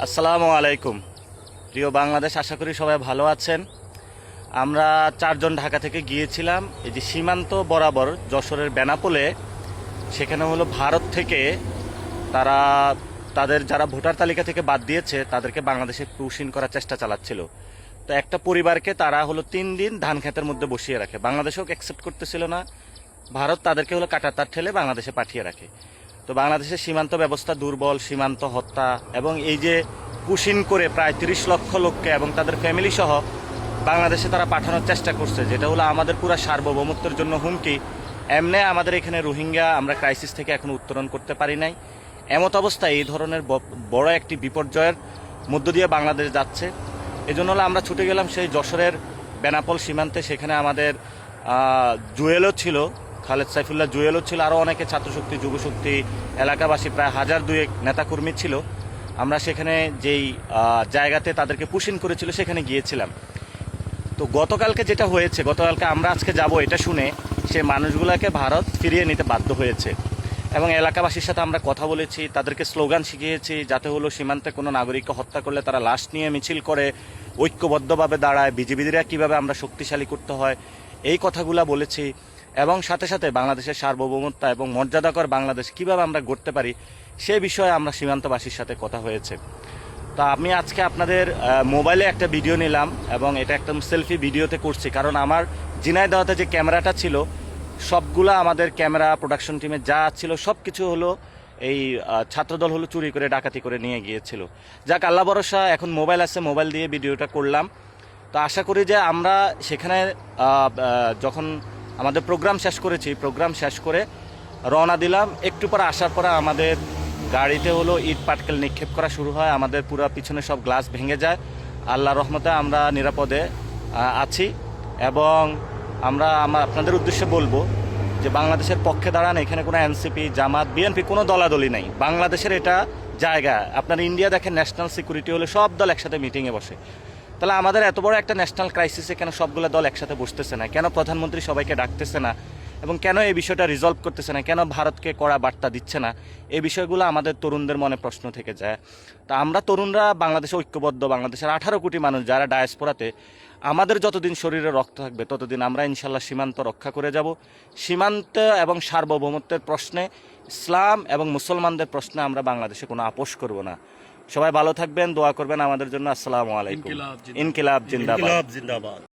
আসসালামু আলাইকুম। প্রিয় বাংলাদেশ, আশা করি সবাই ভালো আছেন। আমরা চারজন ঢাকা থেকে গিয়েছিলাম এই যে সীমান্ত বরাবর যশোরের বেনাপোলে। সেখানে হলো ভারত থেকে তারা তাদের যারা ভোটার তালিকা থেকে বাদ দিয়েছে তাদেরকে বাংলাদেশে পুশিন করার চেষ্টা চালাচ্ছিল। তো একটা পরিবারকে তারা হলো 3 দিন ধান ক্ষেতের মধ্যে বসিয়ে রাখে, বাংলাদেশেও অ্যাকসেপ্ট করতেছিল না। ভারত তাদেরকে হলো কাঁটাতার ঠেলে বাংলাদেশে পাঠিয়ে রাখে। তো বাংলাদেশের সীমান্ত ব্যবস্থা দুর্বল, সীমান্ত হত্যা এবং এই যে পুশিন করে প্রায় 30 লক্ষ লোককে এবং তাদের ফ্যামিলি সহ বাংলাদেশে তারা পাঠানোর চেষ্টা করছে, যেটা হলো আমাদের পুরো সার্বভৌমত্বের জন্য হুমকি। এমনি আমাদের এখানে রোহিঙ্গা আমরা ক্রাইসিস থেকে এখনো উত্তরণ করতে পারি নাই। এমত অবস্থায় এই ধরনের বড় একটি বিপর্যয়ের মধ্য দিয়ে বাংলাদেশ যাচ্ছে। এজন্য হলো আমরা ছুটে গেলাম সেই যশোরের বেনাপোল সীমান্তে। সেখানে আমাদের জুয়েলও ছিল, খালেদ সাইফুল্লাহ জুয়েলও ছিল, আরও অনেকে ছাত্রশক্তি, যুবশক্তি, এলাকাবাসী প্রায় 1000-2 নেতাকর্মী ছিল। আমরা সেখানে যেই জায়গাতে তাদেরকে পুশিন করেছিল সেখানে গিয়েছিলাম। তো গতকালকে যেটা হয়েছে, গতকালকে আমরা আজকে যাব এটা শুনে সেই মানুষগুলোকে ভারত ফিরিয়ে নিতে বাধ্য হয়েছে এবং এলাকাবাসীর সাথে আমরা কথা বলেছি, তাদেরকে স্লোগান শিখিয়েছি যাতে হলো সীমান্তে কোনো নাগরিককে হত্যা করলে তারা লাশ নিয়ে মিছিল করে, ঐক্যবদ্ধভাবে দাঁড়ায়, বিজিবিরা কীভাবে আমরা শক্তিশালী করতে হয় এই কথাগুলো বলেছি। এবং সাথে সাথে বাংলাদেশের সার্বভৌমত্ব এবং মর্যাদাকর বাংলাদেশ কীভাবে আমরা গড়তে পারি সে বিষয়ে আমরা সীমান্তবাসীর সাথে কথা হয়েছে। তো আমি আজকে আপনাদের মোবাইলে একটা ভিডিও নিলাম এবং এটা একদম সেলফি ভিডিওতে করছি, কারণ আমার ঝিনাইদহতে যে ক্যামেরাটা ছিল সবগুলা আমাদের ক্যামেরা প্রোডাকশন টিমে যা ছিল সব কিছু হলো এই ছাত্রদল হলো চুরি করে ডাকাতি করে নিয়ে গিয়েছিল। যাক, আল্লাহ ভরসা, এখন মোবাইল আছে, মোবাইল দিয়ে ভিডিওটা করলাম। তো আশা করি যে আমরা সেখানে যখন আমাদের প্রোগ্রাম শেষ করেছি, প্রোগ্রাম শেষ করে রওনা দিলাম, একটু পরে আসার পরে আমাদের গাড়িতে হলো ইট পাটকেল নিক্ষেপ করা শুরু হয়, আমাদের পুরো পিছনে সব গ্লাস ভেঙে যায়। আল্লাহর রহমতে আমরা নিরাপদে আছি এবং আমরা আপনাদের উদ্দেশ্যে বলবো যে বাংলাদেশের পক্ষে দাঁড়ান। এখানে কোনো এনসিপি, জামাত, বিএনপি কোনো দলাদলি নাই। বাংলাদেশের এটা জায়গা। আপনার ইন্ডিয়া দেখেন, ন্যাশনাল সিকিউরিটি হলে সব দল একসাথে মিটিংয়ে বসে। তাহলে আমাদের এত বড় একটা ন্যাশনাল ক্রাইসিসে কেন সবগুলো দল একসাথে বসতেছে না? কেন প্রধানমন্ত্রী সবাইকে ডাকতেছে না এবং কেন এই বিষয়টা রিজলভ করতেছে না? কেন ভারতকে কড়া বার্তা দিচ্ছে না? এই বিষয়গুলো আমাদের তরুণদের মনে প্রশ্ন থেকে যায়। তা আমরা তরুণরা বাংলাদেশে ঐক্যবদ্ধ, বাংলাদেশের 18 কোটি মানুষ যারা ডায়াসপোরাতে, আমাদের যতদিন শরীরে রক্ত থাকবে ততদিন আমরা ইনশাল্লাহ সীমান্ত রক্ষা করে যাব। সীমান্ত এবং সার্বভৌমত্বের প্রশ্নে, ইসলাম এবং মুসলমানদের প্রশ্নে আমরা বাংলাদেশে কোনো আপোষ করব না। সবাই ভালো থাকবেন, দোয়া করবেন আমাদের জন্য। আসসালামু আলাইকুম। ইনকিলাব জিন্দাবাদ।